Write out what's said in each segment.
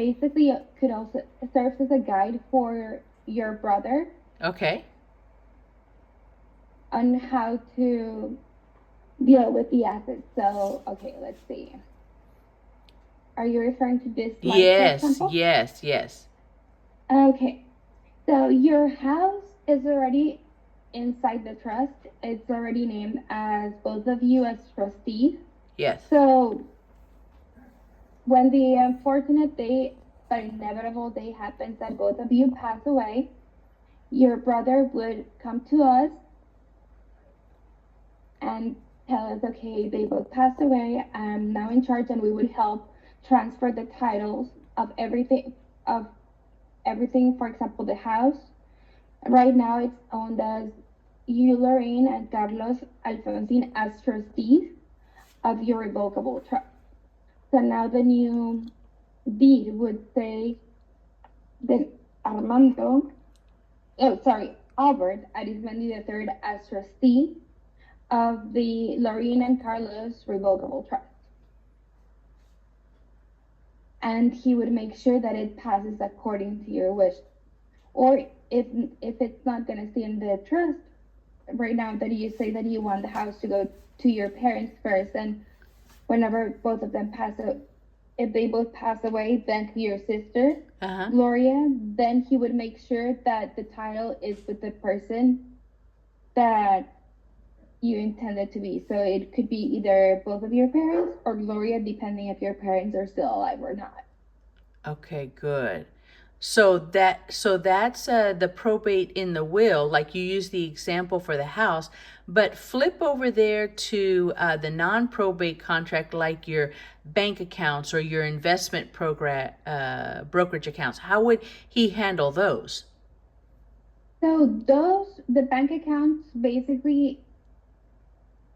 basically could also serve as a guide for your brother Okay. on how to deal with the assets. So, okay, let's see. Are you referring to this slide, for Yes, example? yes, yes. Okay, so your house is already inside the trust. It's already named as both of you as trustees. Yes. So when the unfortunate day, but inevitable day happens that both of you pass away, your brother would come to us and tell us, okay, they both passed away, I'm now in charge, and we would help transfer the titles of everything, for example, the house. Right now it's owned as you, Lorraine, and Carlos Alfonsin as trustees of your revocable trust. So now the new deed would say that Albert Arismendi III as trustee of the Lorraine and Carlos revocable trust. And he would make sure that it passes according to your wish. Or if it's not going to stay in the trust, right now that you say that you want the house to go to your parents first, and whenever both of them if they both pass away, then to your sister, Gloria, then he would make sure that the title is with the person that you intended to be. So it could be either both of your parents or Gloria, depending if your parents are still alive or not. Okay, good. So that's the probate in the will, like you use the example for the house, but flip over there to the non-probate contract, like your bank accounts or your investment program brokerage accounts. How would he handle those? So the bank accounts, basically,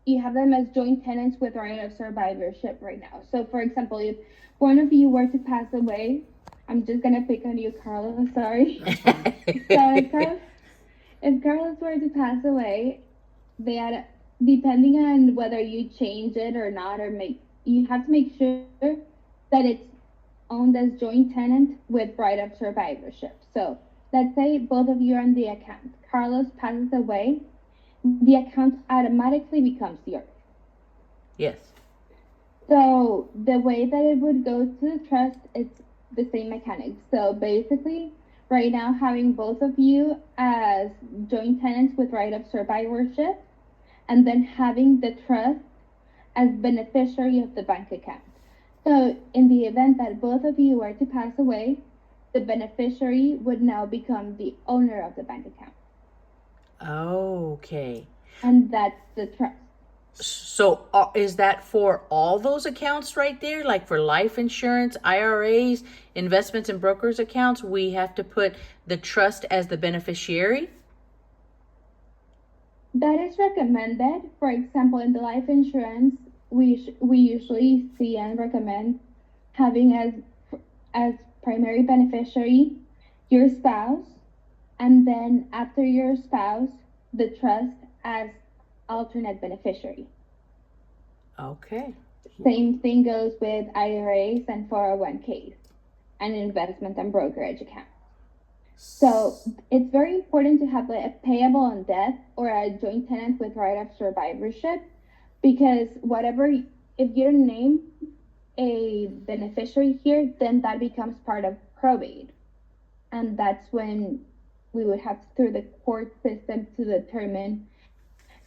you have them as joint tenants with right of survivorship right now. So for example, if one of you were to pass away, I'm just gonna pick on you, Carlos. Sorry. If Carlos were to pass away, they had, depending on whether you change it or not, you have to make sure that it's owned as joint tenant with right of survivorship. So let's say both of you are on the account. Carlos passes away, the account automatically becomes yours. Yes. So the way that it would go to the trust, it's the same mechanics. So basically, right now, having both of you as joint tenants with right of survivorship, and then having the trust as beneficiary of the bank account. So in the event that both of you were to pass away, the beneficiary would now become the owner of the bank account. Okay. And that's the trust. So is that for all those accounts right there? Like for life insurance, IRAs, investments and brokers accounts, we have to put the trust as the beneficiary? That is recommended. For example, in the life insurance, we usually see and recommend having as primary beneficiary your spouse, and then after your spouse, the trust as alternate beneficiary. Okay. Same thing goes with IRAs and 401ks and investment and brokerage accounts. So it's very important to have a payable on death or a joint tenant with right of survivorship, because if you don't name a beneficiary here, then that becomes part of probate. And that's when we would have through the court system to determine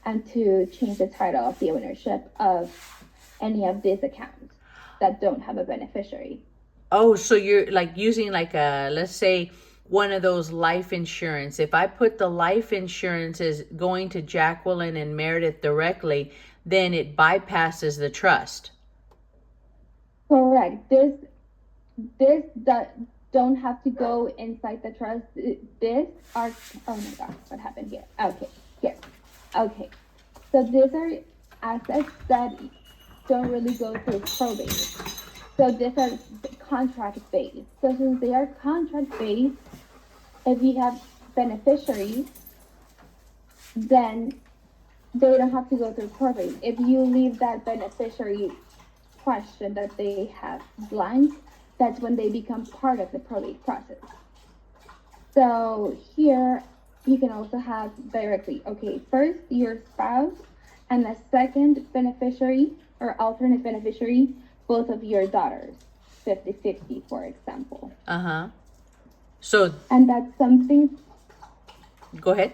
and to change the title of the ownership of any of these accounts that don't have a beneficiary. Oh, so you're like using like let's say one of those life insurance. If I put the life insurance as going to Jacqueline and Meredith directly, then it bypasses the trust. Correct. This don't have to go inside the trust. This are, oh my gosh, what happened here? Okay, here. Okay. So these are assets that don't really go through probate. So these are contract based. So since they are contract based, if you have beneficiaries, then they don't have to go through probate. If you leave that beneficiary question that they have blank, that's when they become part of the probate process. So here you can also have directly, okay, first your spouse and the second beneficiary or alternate beneficiary, both of your daughters, 50-50, for example. Uh-huh. So And that's something, go ahead.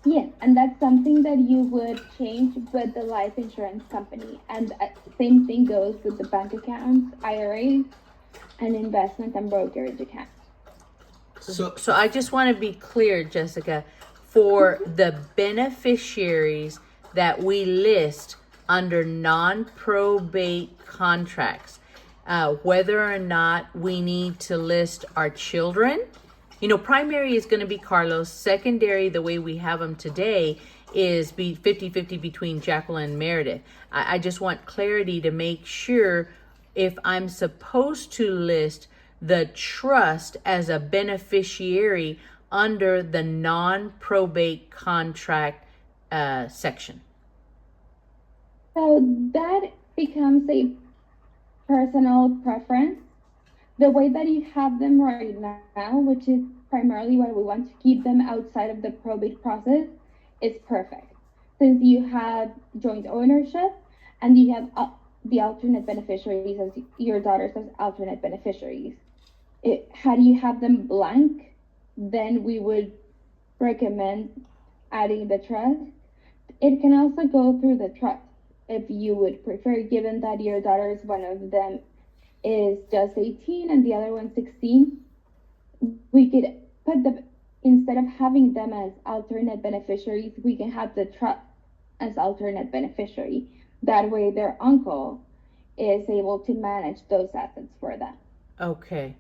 yeah, and that's something that you would change with the life insurance company. And same thing goes with the bank accounts, IRAs, and investment and brokerage accounts. So I just want to be clear, Jessica, for the beneficiaries that we list under non-probate contracts, whether or not we need to list our children. You know, primary is going to be Carlos. Secondary, the way we have them today, is be 50-50 between Jacqueline and Meredith. I just want clarity to make sure if I'm supposed to list the trust as a beneficiary under the non-probate contract section. So that becomes a personal preference. The way that you have them right now, which is primarily why we want to keep them outside of the probate process, is perfect. Since you have joint ownership and you have the alternate beneficiaries as your daughters as alternate beneficiaries. Had you have them blank, then we would recommend adding the trust. It can also go through the trust if you would prefer, given that your daughters, one of them is just 18 and the other one 16. We could put them, instead of having them as alternate beneficiaries, we can have the trust as alternate beneficiary. That way their uncle is able to manage those assets for them. Okay.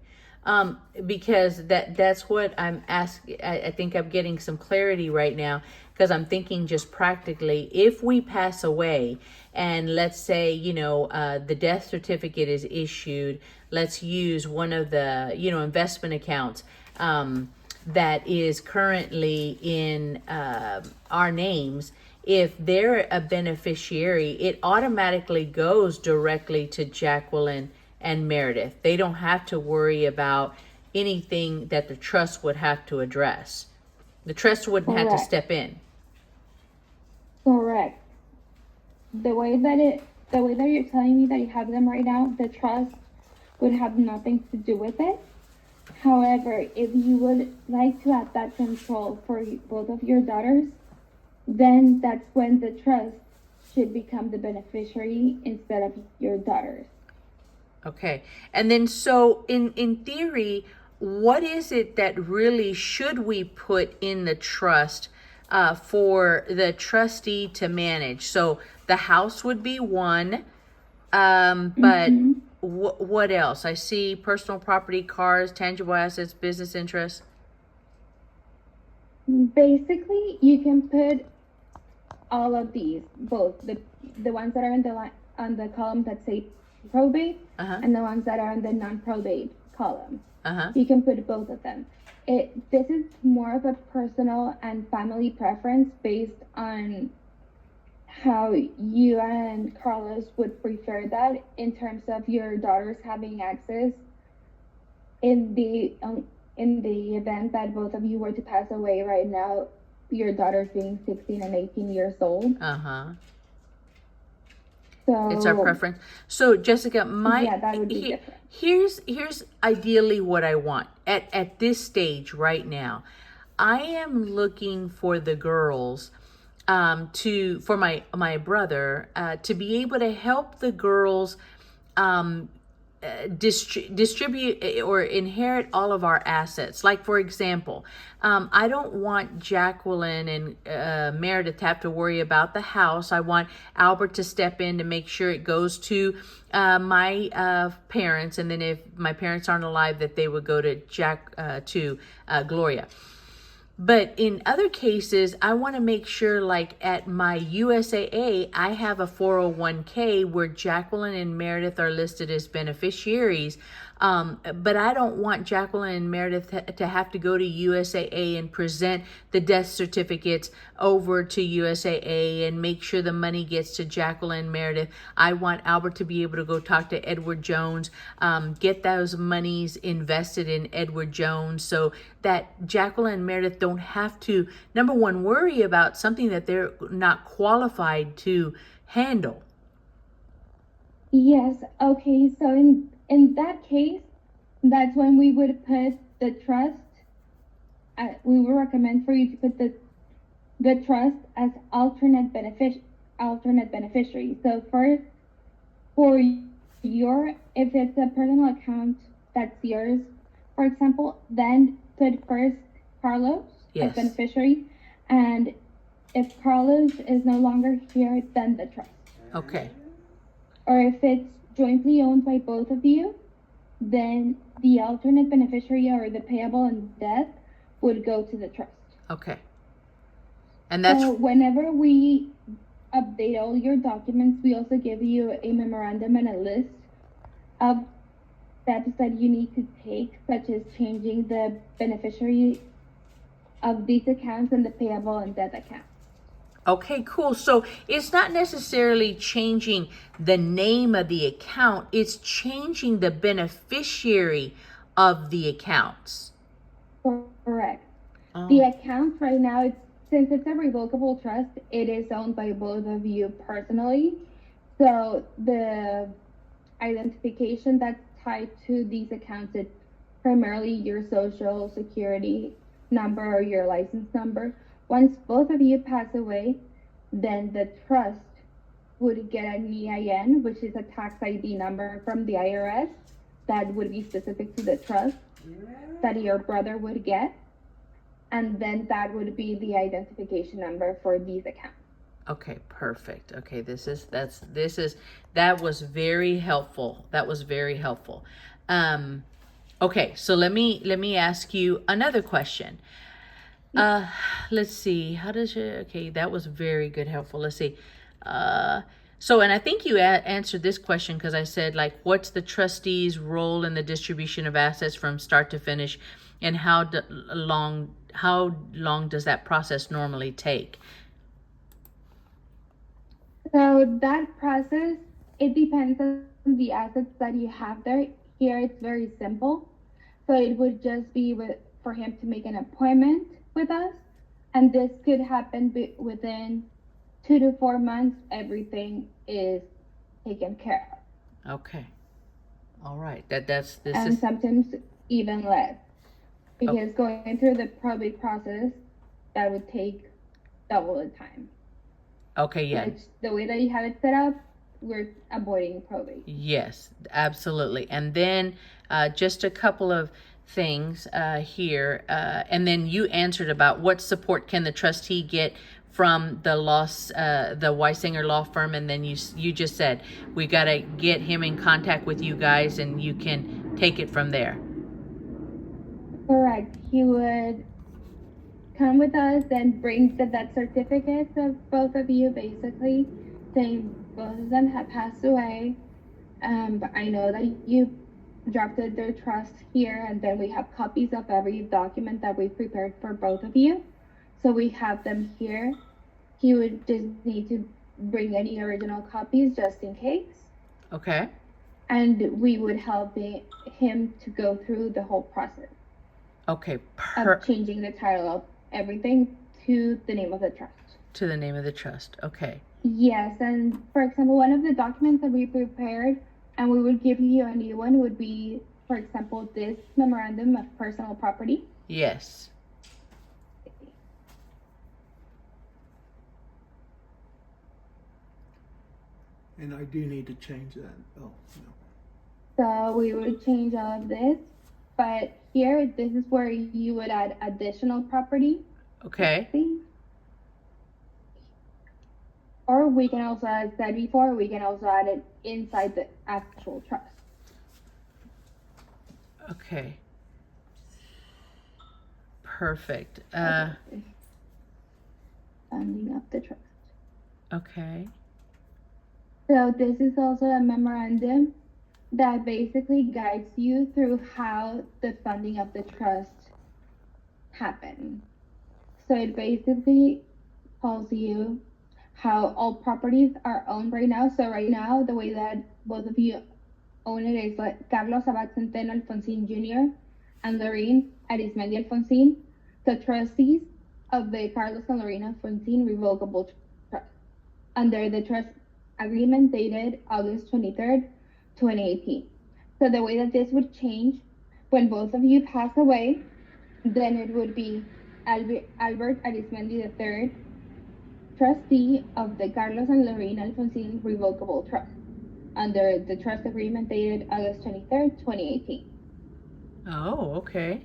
Because that's what I'm asking. I think I'm getting some clarity right now, because I'm thinking just practically, if we pass away and let's say, the death certificate is issued, let's use one of the, investment accounts that is currently in our names. If they're a beneficiary, it automatically goes directly to Jacqueline and Meredith. They don't have to worry about anything that the trust would have to address. The trust wouldn't have to step in. Correct. The way that you're telling me that you have them right now, the trust would have nothing to do with it. However, if you would like to add that control for both of your daughters, then that's when the trust should become the beneficiary instead of your daughters. Okay. And then so in theory, what is it that really should we put in the trust for the trustee to manage? So the house would be one, but what else? I see personal property, cars, tangible assets, business interests. Basically, you can put all of these, both the ones that are on the column that say probate and the ones that are on the non-probate column. You can put both of them. This is more of a personal and family preference based on how you and Carlos would prefer that in terms of your daughters having access in the event that both of you were to pass away right now, your daughters being 16 and 18 years old. So it's our preference. So Jessica, that would be different. Here's ideally what I want at this stage right now. I am looking for the girls for my brother to be able to help the girls distribute or inherit all of our assets. Like, for example, I don't want Jacqueline and Meredith to have to worry about the house. I want Albert to step in to make sure it goes to my parents, and then if my parents aren't alive, that they would go to Gloria. But in other cases, I want to make sure, like at my USAA, I have a 401k where Jacqueline and Meredith are listed as beneficiaries, But I don't want Jacqueline and Meredith to have to go to USAA and present the death certificates over to USAA and make sure the money gets to Jacqueline and Meredith. I want Albert to be able to go talk to Edward Jones, get those monies invested in Edward Jones so that Jacqueline and Meredith don't have to, number one, worry about something that they're not qualified to handle. Yes, okay, so in that case, that's when we would put the trust, we would recommend for you to put the trust as alternate beneficiary. So first, for if it's a personal account that's yours, for example, then put first Carlos as Yes. beneficiary, and if Carlos is no longer here, then the trust. Okay. Or if it's jointly owned by both of you, then the alternate beneficiary or the payable in death would go to the trust. Okay. And that's So whenever we update all your documents, we also give you a memorandum and a list of steps that you need to take, such as changing the beneficiary of these accounts and the payable and debt account. okay, cool. So it's not necessarily changing the name of the account, it's changing the beneficiary of the accounts. Correct. Oh. The account right now, since it's a revocable trust, it is owned by both of you personally. So the identification that's tied to these accounts is primarily your social security number or your license number. Once both of you pass away, then the trust would get an EIN, which is a tax ID number from the IRS that would be specific to the trust that your brother would get. And then that would be the identification number for these accounts. Okay, perfect. Okay, that was very helpful. That was very helpful. Okay, so let me ask you another question. Let's see. Okay, that was very good, helpful. Let's see. So, and I think you answered this question because I said, like, what's the trustee's role in the distribution of assets from start to finish, and how long does that process normally take? So that process, it depends on the assets that you have there. Here it's very simple. So it would just be for him to make an appointment with us, and this could happen within 2 to 4 months. Everything is taken care of. Okay. All right. And sometimes even less, because going through the probate process, that would take double the time. Okay, yeah. Which, the way that you have it set up, we're avoiding probate. Yes, absolutely. And then just a couple of things here, and then you answered about what support can the trustee get from the Weisinger Law Firm, and then you just said we got to get him in contact with you guys, and you can take it from there. Correct. He would come with us and bring the death certificates of both of you, basically saying both of them have passed away. But I know that you drafted their trust here, and then we have copies of every document that we prepared for both of you. So we have them here. He would just need to bring any original copies just in case. Okay. And we would help him to go through the whole process. Okay. Of changing the title of everything to the name of the trust. To the name of the trust. Okay. Yes, and for example, one of the documents that we prepared, and we would give you a new one, would be, for example, this memorandum of personal property. Yes. And I do need to change that. Oh, no. So we would change all of this, but here, this is where you would add additional property. Okay. Or we can also, as I said before, we can also add it inside the actual trust. Okay. Perfect. Funding up the trust. Okay. So this is also a memorandum that basically guides you through how the funding of the trust happened. So it basically tells you how all properties are owned right now. So right now, the way that both of you own it is like Carlos Abad Centeno Alfonsin Jr. and Lorene Arismendi Alfonsin, the trustees of the Carlos and Lorena Alfonsin Revocable Trust, under the trust agreement dated August 23rd, 2018. So the way that this would change when both of you pass away, then it would be Albert Arismendi III, trustee of the Carlos and Lorena Alfonsin Revocable Trust, under the trust agreement dated August 23rd, 2018. Oh, okay.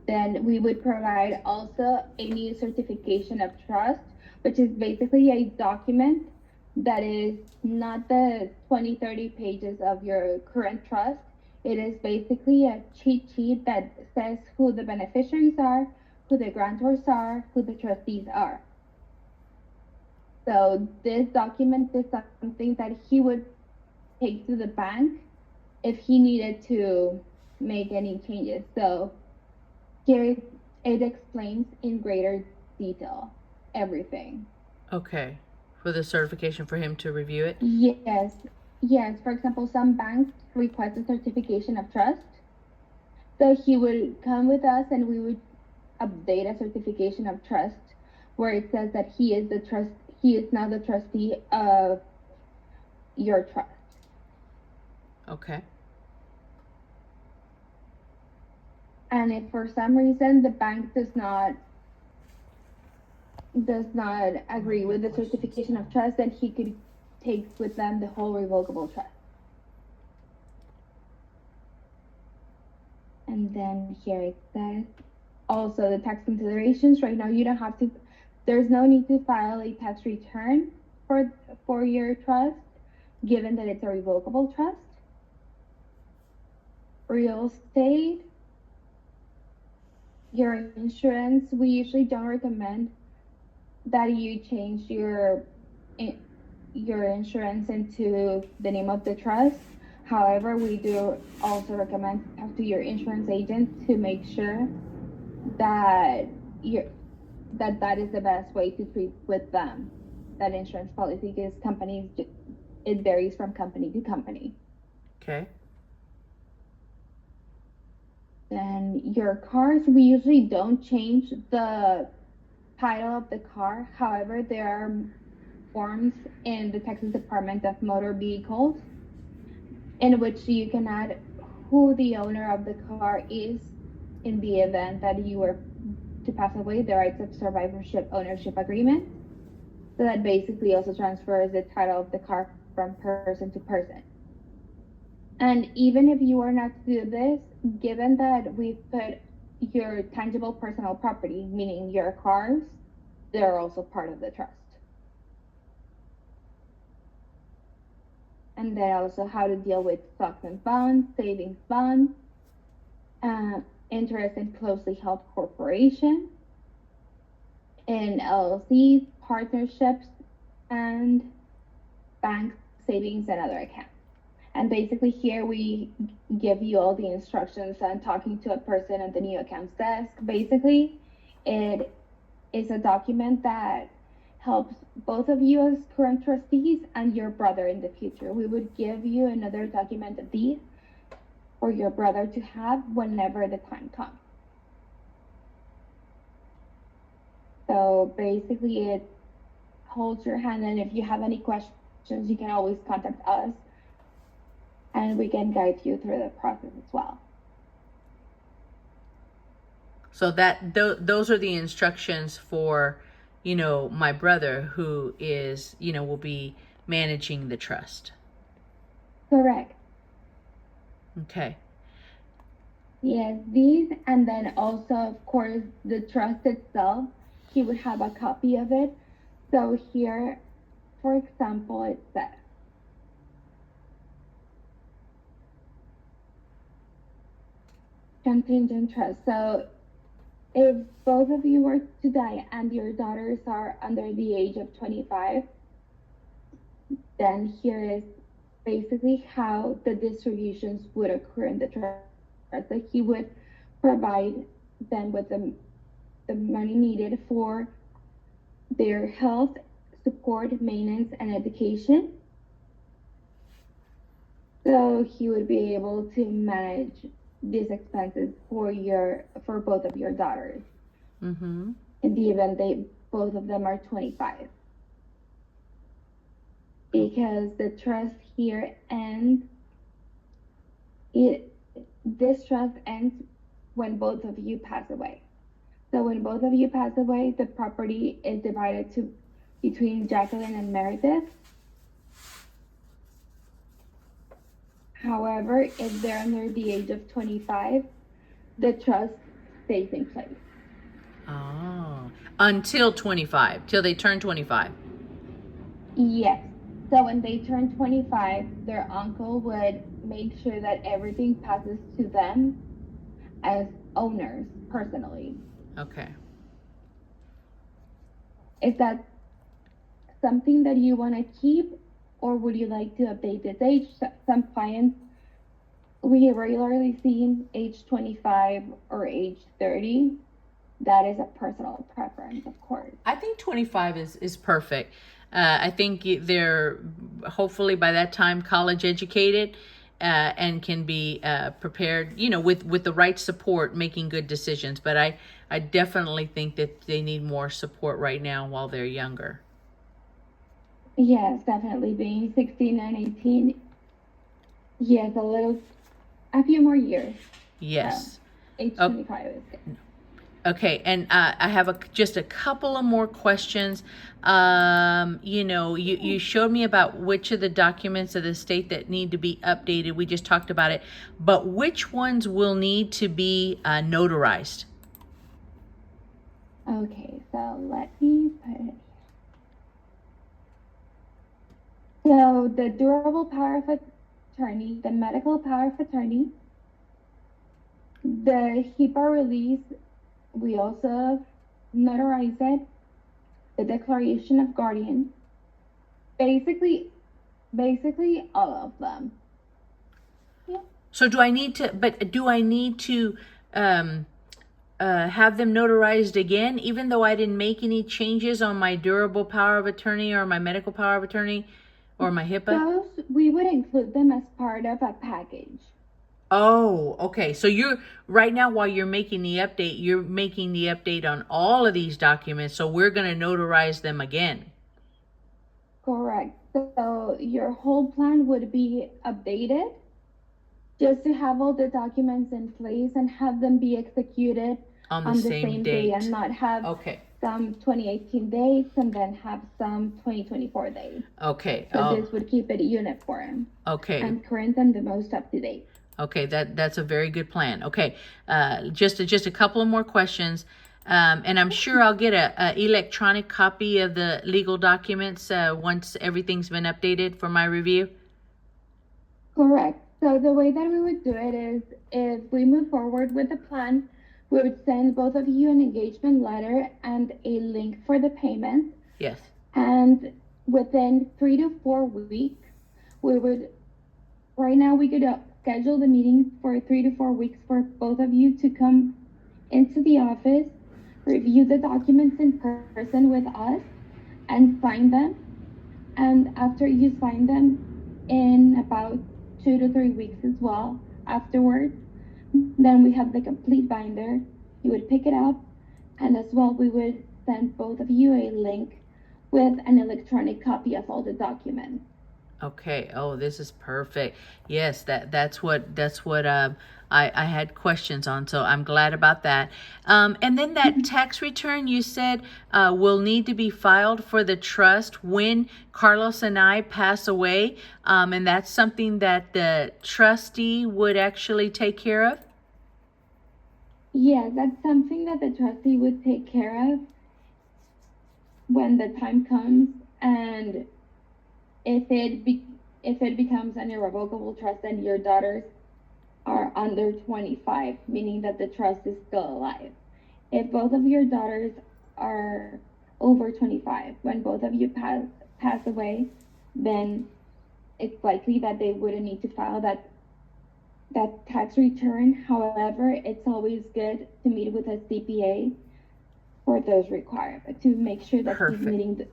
Then we would provide also a new certification of trust, which is basically a document that is not the 20, 30 pages of your current trust. It is basically a cheat sheet that says who the beneficiaries are, who the grantors are, who the trustees are. So this document is something that he would take to the bank if he needed to make any changes. So here it explains in greater detail everything. Okay. For the certification for him to review it? Yes, yes. For example, some banks request a certification of trust. So he would come with us and we would update a certification of trust where it says that he is now the trustee of your trust. Okay. And if for some reason the bank does not agree with the certification of trust, then he could take with them the whole revocable trust. And then here it says also the tax considerations. Right now you don't have to, there's no need to file a tax return for your trust, given that it's a revocable trust. Real estate, your insurance, we usually don't recommend that you change your insurance into the name of the trust. However, we do also recommend to talk to your insurance agent to make sure that that is the best way to treat with them that insurance policy, because companies, it varies from company to company. Okay. Then your cars, we usually don't change the title of the car. However, there are forms in the Texas Department of Motor Vehicles in which you can add who the owner of the car is in the event that you were to pass away, the rights of survivorship ownership agreement. So that basically also transfers the title of the car from person to person. And even if you were not to do this, given that we put your tangible personal property, meaning your cars, they're also part of the trust. And then also how to deal with stocks and bonds, savings bonds, interest in closely held corporations, in LLCs, partnerships, and banks, savings, and other accounts. And basically here we give you all the instructions on talking to a person at the new accounts desk. Basically, it is a document that helps both of you as current trustees and your brother in the future. We would give you another document of deed for your brother to have whenever the time comes. So basically it holds your hand, and if you have any questions, you can always contact us and we can guide you through the process as well. So that those are the instructions for, my brother who is, will be managing the trust. Correct. Okay. Yes, these, and then also, of course, the trust itself. He would have a copy of it. So here, for example, it says, contingent trust. So if both of you were to die and your daughters are under the age of 25, then here is basically how the distributions would occur in the trust. That he would provide them with the money needed for their health, support, maintenance, and education. So he would be able to manage these expenses for both of your daughters Mm-hmm. in the event both of them are 25. Because the trust here ends, this trust ends when both of you pass away. So when both of you pass away, the property is divided between Jacqueline and Meredith. However, if they're under the age of 25, the trust stays in place. Oh, until 25, till they turn 25. Yes. So when they turn 25, their uncle would make sure that everything passes to them as owners personally. Okay. Is that something that you want to keep, or would you like to update this age? Some clients we regularly see age 25 or age 30. That is a personal preference, of course. I think 25 is perfect. I think they're hopefully by that time college educated and can be prepared, with the right support, making good decisions. But I definitely think that they need more support right now while they're younger. Yes, definitely. Being 16 and 18, yes, a few more years. Yes. Age 25 is good. Okay, and I have just a couple of more questions. You showed me about which of the documents of the state that need to be updated. We just talked about it, but which ones will need to be notarized? Okay, so let me put it here. So the durable power of attorney, the medical power of attorney, the HIPAA release, we also notarize it, the declaration of guardian, basically all of them. Yeah. So do I need to have them notarized again, even though I didn't make any changes on my durable power of attorney or my medical power of attorney or my HIPAA? Those, we would include them as part of a package. Oh, okay. So right now, while you're making the update on all of these documents. So we're going to notarize them again. Correct. So your whole plan would be updated just to have all the documents in place and have them be executed on the same day and not have some 2018 dates and then have some 2024 dates. Okay. So this would keep it uniform. Okay. And current and the most up to date. Okay, that's a very good plan. Okay, just a couple of more questions, and I'm sure I'll get a electronic copy of the legal documents once everything's been updated for my review. Correct. So the way that we would do it is, if we move forward with the plan, we would send both of you an engagement letter and a link for the payment. Yes. And within 3 to 4 weeks, right now we could schedule the meeting for 3 to 4 weeks for both of you to come into the office, review the documents in person with us, and sign them. And after you sign them, in about 2 to 3 weeks as well, afterwards, then we have the complete binder. You would pick it up, and as well, we would send both of you a link with an electronic copy of all the documents. Okay. Oh, this is perfect. Yes, that's what I had questions on, so I'm glad about that. And then that tax return you said will need to be filed for the trust when Carlos and I pass away, and that's something that the trustee would actually take care of? Yeah, that's something that the trustee would take care of when the time comes, and if it becomes an irrevocable trust and your daughters are under 25, meaning that the trust is still alive. If both of your daughters are over 25, when both of you pass away, then it's likely that they wouldn't need to file that tax return. However, it's always good to meet with a CPA for those requirements to make sure that Perfect. he's meeting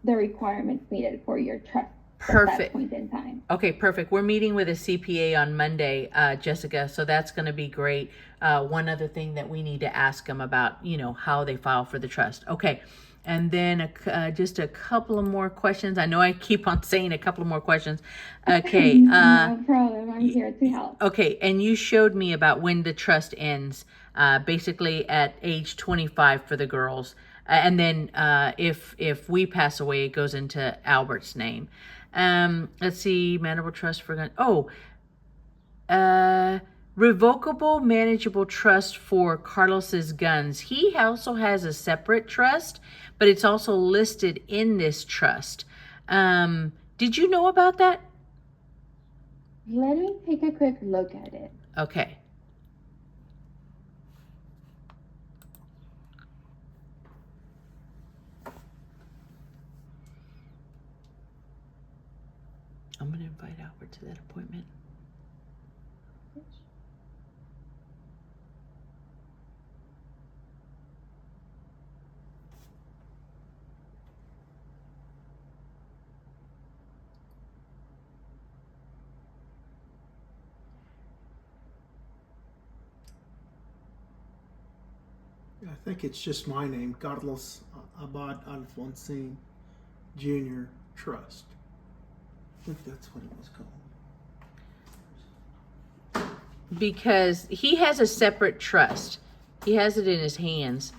the requirements needed for your trust at that Perfect. point in time. Okay, perfect. We're meeting with a CPA on Monday, Jessica, so that's going to be great. One other thing that we need to ask them about, how they file for the trust. Okay, and then just a couple of more questions. I know I keep on saying a couple of more questions. Okay. No problem. I'm here to help. Okay, and you showed me about when the trust ends, basically at age 25 for the girls. And then if we pass away, it goes into Albert's name. Let's see, manageable trust for revocable manageable trust for Carlos's guns. He also has a separate trust, but it's also listed in this trust. Did you know about that? Let me take a quick look at it. Okay. I'm going to invite Albert to that appointment. I think it's just my name, Carlos Abad Alfonsin Jr. Trust. I think that's what it was called. Because he has a separate trust. He has it in his hands.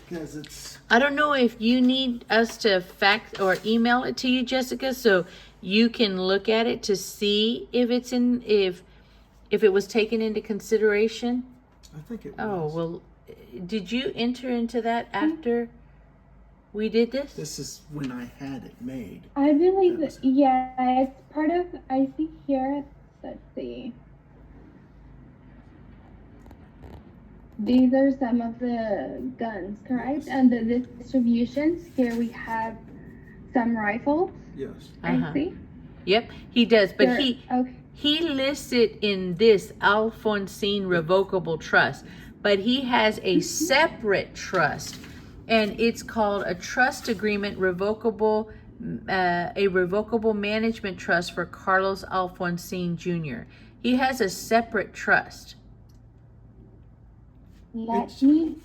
Because it's... I don't know if you need us to fax or email it to you, Jessica, so you can look at it to see if it's if it was taken into consideration. I think it was. Oh, well, did you enter into that after we did this? This is when I had it made. I believe That was- yeah, it's part of, I see here, let's see. These are some of the guns, correct? And the distributions, here we have some rifles, Yes. Uh-huh. I see. Yep, he does, but There- okay. he lists it in this Alphonsine Revocable Trust, but he has a separate trust, and it's called a trust agreement revocable, a revocable management trust for Carlos Alphonsine Jr. He has a separate trust. Let It's- me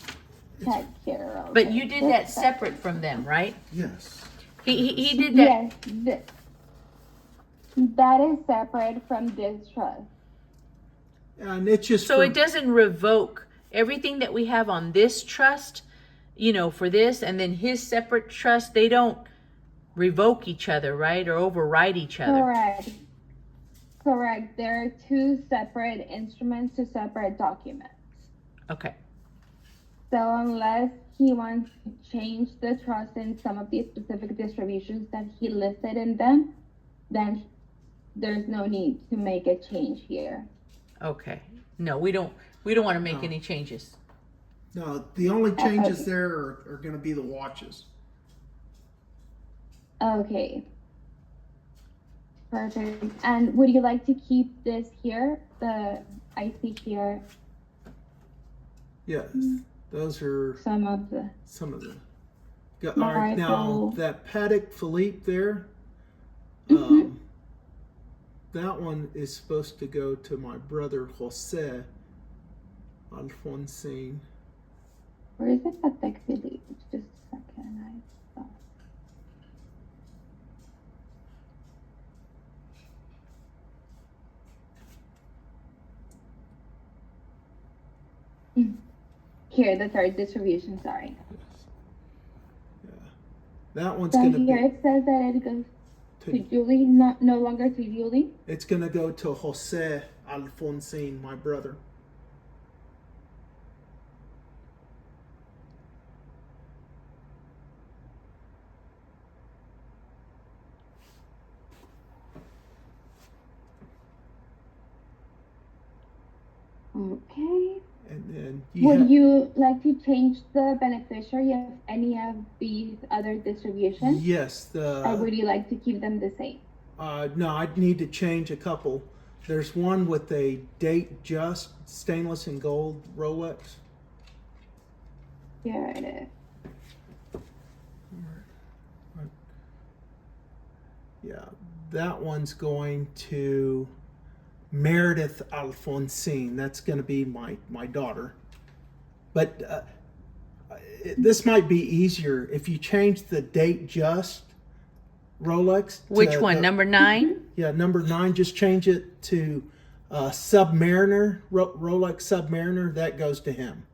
check here. real But quick. you did Just that a sec. separate from them, right? Yes. He did that. Yes, that is separate from this trust. And it's just So for- it doesn't revoke everything that we have on this trust, for this, and then his separate trust, they don't revoke each other, right? Or override each other. Correct. There are two separate instruments to separate documents. Okay. So unless he wants to change the trust in some of the specific distributions that he listed in them, then there's no need to make a change here. Okay. No, we don't want to make No. any changes. No, the only changes okay. there are going to be the watches. Okay. Perfect. And would you like to keep this here? I see here Yes. Those are some of the, some of the. All right, now Rifle. that Patek Philippe there, Mhm. that one is supposed to go to my brother Jose Alfonsin. where is it? Patek Philippe. Just a second. I saw. Here, the third distribution, sorry. Yeah, that one's So going to here be. it says that it goes to To, Julie, no longer to Julie. it's going to go to Jose Alfonsin, my brother. Okay, And then you Would have, you like to change the beneficiary of any of these other distributions? yes, Or would you like to keep them the same? no, I'd need to change a couple. There's one with a date just stainless and gold Rolex. Here it is. Yeah, that one's going to Meredith Alfonsine. That's going to be my daughter. But this might be easier if you change the date just Rolex. Which one? Number 9? Yeah, number 9. Just change it to Submariner, Rolex Submariner. That goes to him.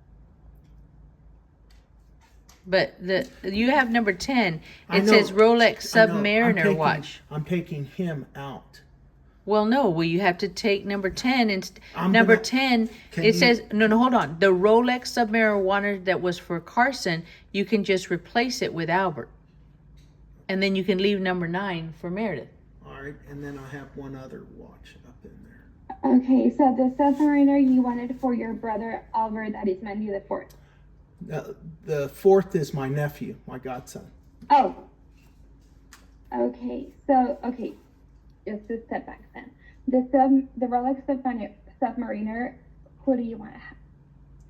But you have number 10. I It know. says Rolex I know. Submariner watch. I'm taking him out. Well, no. Well, you have to take number 10 and I'm number gonna- 10. Can It you- says no. Hold on. The Rolex Submariner watch that was for Carson, you can just replace it with Albert, and then you can leave number 9 for Meredith. All right, and then I have one other watch up in there. Okay, so the Submariner you wanted for your brother Albert Arismendi the fourth. The 4th is my nephew, my godson. Oh. Okay, so just to step back then. The Rolex Submariner, who do you want to have?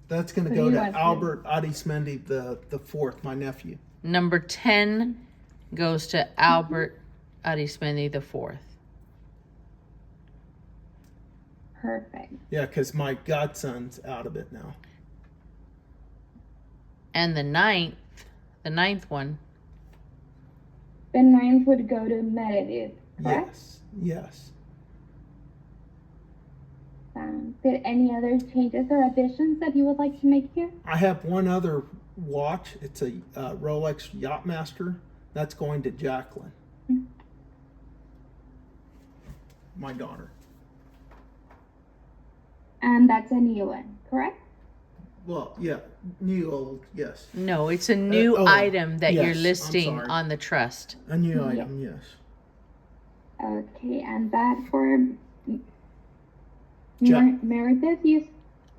That's going to Who go do to you want, Albert Arismendi the 4th, my nephew. Number 10 goes to Albert Arismendi the 4th. Perfect. Yeah, because my godson's out of it now. And the ninth one. The 9th would go to Meredith, correct? Yes. Did any other changes or additions that you would like to make here? I have one other watch. It's a Rolex Yachtmaster. That's going to Jacqueline, my daughter. And that's a new one, correct? Well, yeah, new old, yes. No, it's a new oh, item that yes, you're I'm listing sorry. on the trust. A new item, yes. Okay, and that for Jack- Meredith, use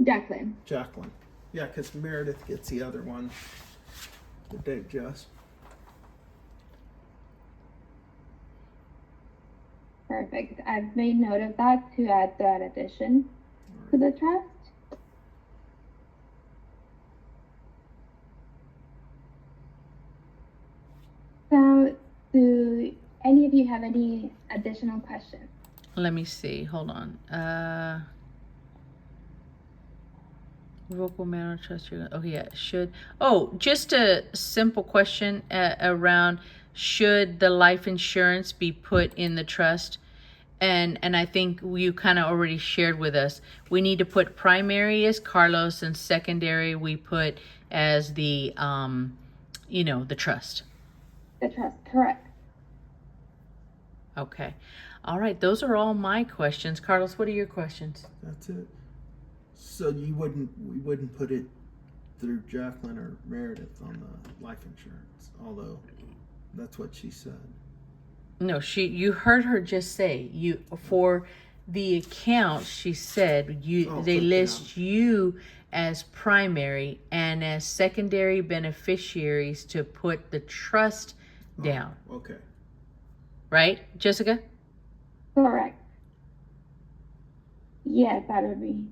Jacqueline. Jacqueline. Yeah, because Meredith gets the other one, the date just. Perfect. I've made note of that to add that addition to the trust. So, do any of you have any additional questions? Let me see. Hold on. Vocal man trust you. Oh yeah, should. Oh, just a simple question around should the life insurance be put in the trust? And I think you kind of already shared with us. We need to put primary as Carlos and secondary we put as the the trust. The trust, correct. Okay. All right. Those are all my questions. Carlos, what are your questions? That's it. So we wouldn't put it through Jacqueline or Meredith on the life insurance, although that's what she said. No, you heard her just say for the account. She said they put list you as primary and as secondary beneficiaries to put the trust down. Okay. Right, Jessica? Correct. Yes, that would be.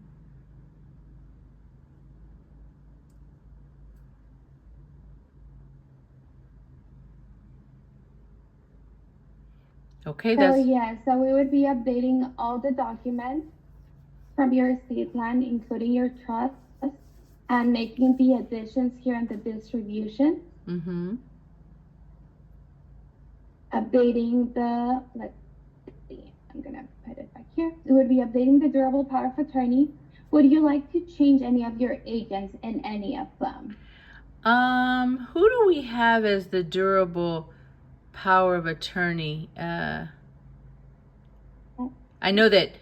Okay, So we would be updating all the documents from your estate plan, including your trust, and making the additions here in the distribution. Mm-hmm. Updating the, let's see, I'm gonna put it back here. We would be updating the durable power of attorney. Would you like to change any of your agents in any of them? Who do we have as the durable power of attorney? I know that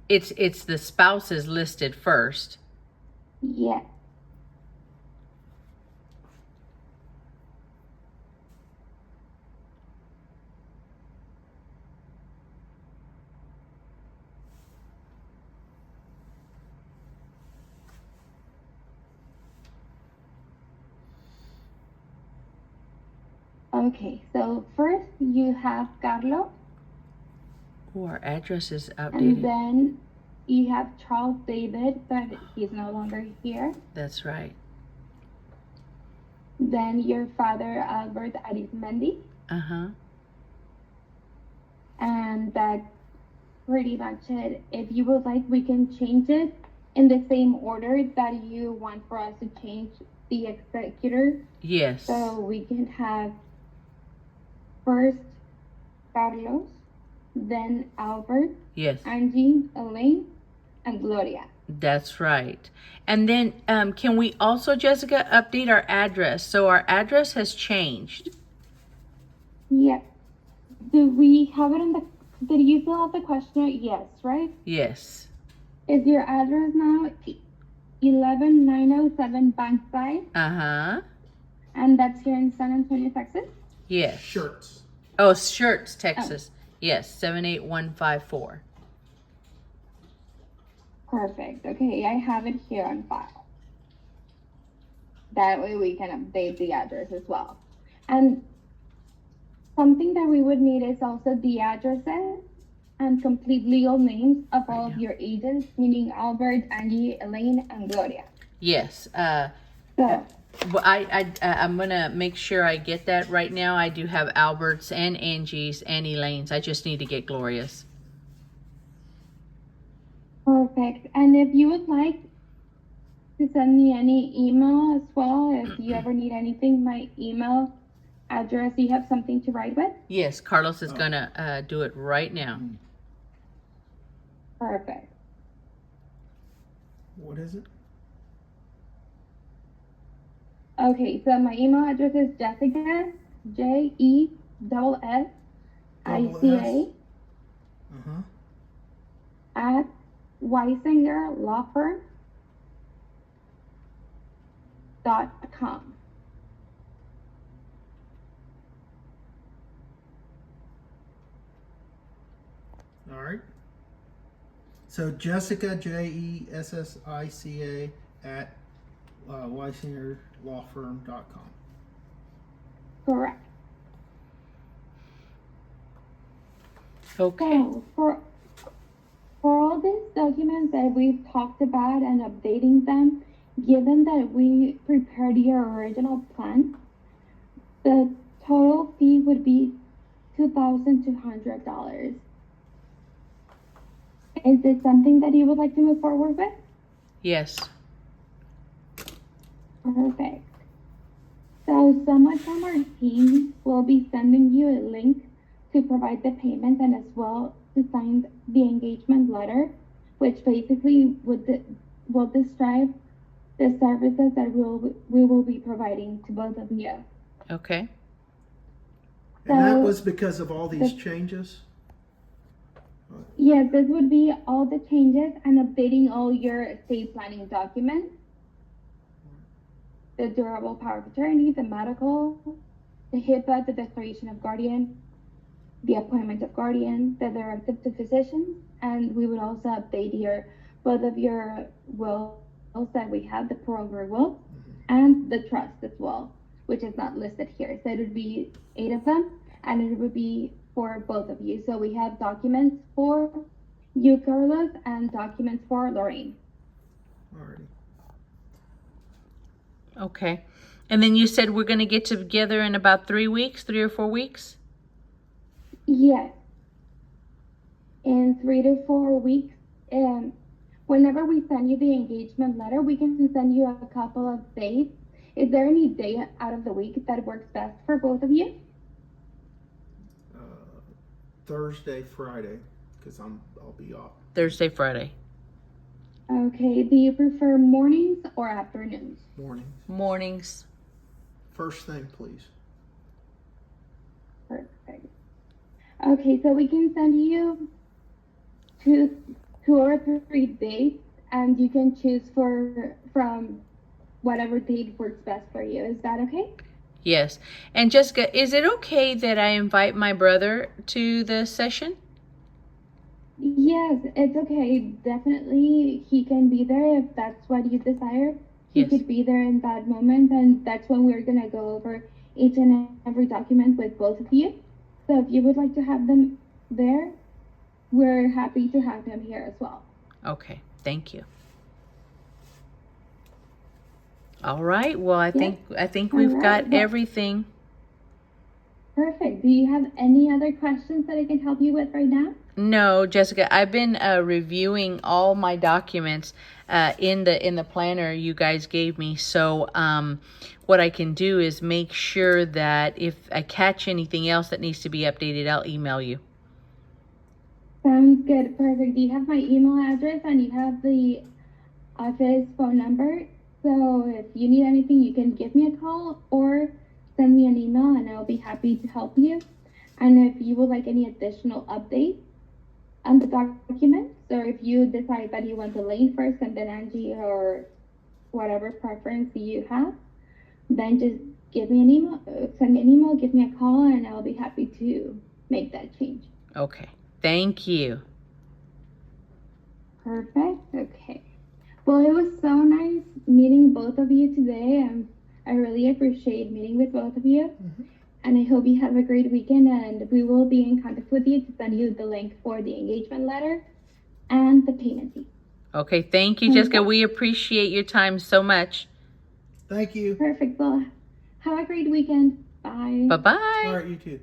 it's the spouses listed first. Yes. Okay, so first you have Carlos, Oh, our address is and outdated. then you have Charles David, but he's no longer here. That's right. Then your father, Albert Arizmendi, Uh-huh. and that's pretty much it. If you would like, we can change it in the same order that you want for us to change the executor. Yes. So we can have first Carlos, then Albert, Yes. Angie, Elaine, and Gloria. That's right. And then can we also, Jessica, update our address? So our address has changed. Yes. Do we have it in the? Did you fill out the questionnaire? Yes, right? Yes. Is your address now 11907 Bankside, Uh-huh. and that's here in San Antonio, Texas? Yes. Shirts. Oh, Shirts, Texas. Yes, 78154. Perfect. Okay, I have it here on file. That way we can update the address as well. And something that we would need is also the addresses and complete legal names of all of your agents, meaning Albert, Angie, Elaine, and Gloria. Yes. So, Well, I'm gonna make sure I get that right now. I do have Albert's and Angie's and Elaine's. I just need to get Gloria's. perfect. And if you would like to send me any email as well, if you ever need anything, my email address, you have something to write with? Yes, Carlos is gonna do it right now. Perfect. What is it? Okay, so my email address is Jessica, JESSICA, Uh-huh. at WeisingerLawFirm.com. All right. So Jessica, JESSICA at WeisingerLawFirm.com. Correct. Okay. So for all these documents that we've talked about and updating them, given that we prepared your original plan, the total fee would be $2,200. Is this something that you would like to move forward with? Yes. Perfect. So someone from our team will be sending you a link to provide the payment and as well to sign the engagement letter, which basically will describe the services that we will be providing to both of you. Okay. And that So- was because of all these changes? Yes, this would be all the changes and updating all your estate planning documents. The durable power of attorney, the medical, the HIPAA, the declaration of guardian, the appointment of guardian, the directive to physicians, and we would also update both of your wills that we have, the pro-over will, and the trust as well, which is not listed here. So it would be 8 of them, and it would be for both of you. So we have documents for you, Carlos, and documents for Lorraine. Alrighty. Okay. And then you said we're gonna get together in about 3 weeks, 3 or 4 weeks? Yes. In 3 to 4 weeks. Whenever we send you the engagement letter, we can send you a couple of dates. Is there any day out of the week that works best for both of you? Thursday, Friday, because I'll be off. Thursday, Friday. Okay. Do you prefer mornings or afternoons? Mornings. Mornings. First thing, please. Perfect. Okay, so we can send you two or three dates, and you can choose from whatever date works best for you. Is that okay? Yes. And Jessica, is it okay that I invite my brother to the session? Yes, it's okay. Definitely, he can be there if that's what you desire. He Yes. could be there in that moment, and that's when we're gonna go over each and every document with both of you. So if you would like to have them there, we're happy to have them here as well. Okay, thank you. All right. Well, I think we've All right, got well- everything. Perfect. Do you have any other questions that I can help you with right now? No, Jessica, I've been reviewing all my documents in the planner you guys gave me. So what I can do is make sure that if I catch anything else that needs to be updated, I'll email you. Sounds good. Perfect. You have my email address and you have the office phone number. So if you need anything, you can give me a call or send me an email and I'll be happy to help you. And if you would like any additional updates on the documents, or if you decide that you want Elaine first and then Angie or whatever preference you have, then just give me an email, send me an email, give me a call, and I'll be happy to make that change. Okay. Thank you. Perfect. Okay. Well, it was so nice meeting both of you today. I really appreciate meeting with both of you. And I hope you have a great weekend, and we will be in contact with you to send you the link for the engagement letter and the payment fee. Okay. Thank you, Jessica. We appreciate your time so much. Thank you. Perfect. Well, have a great weekend. Bye. Bye-bye. All right, you too.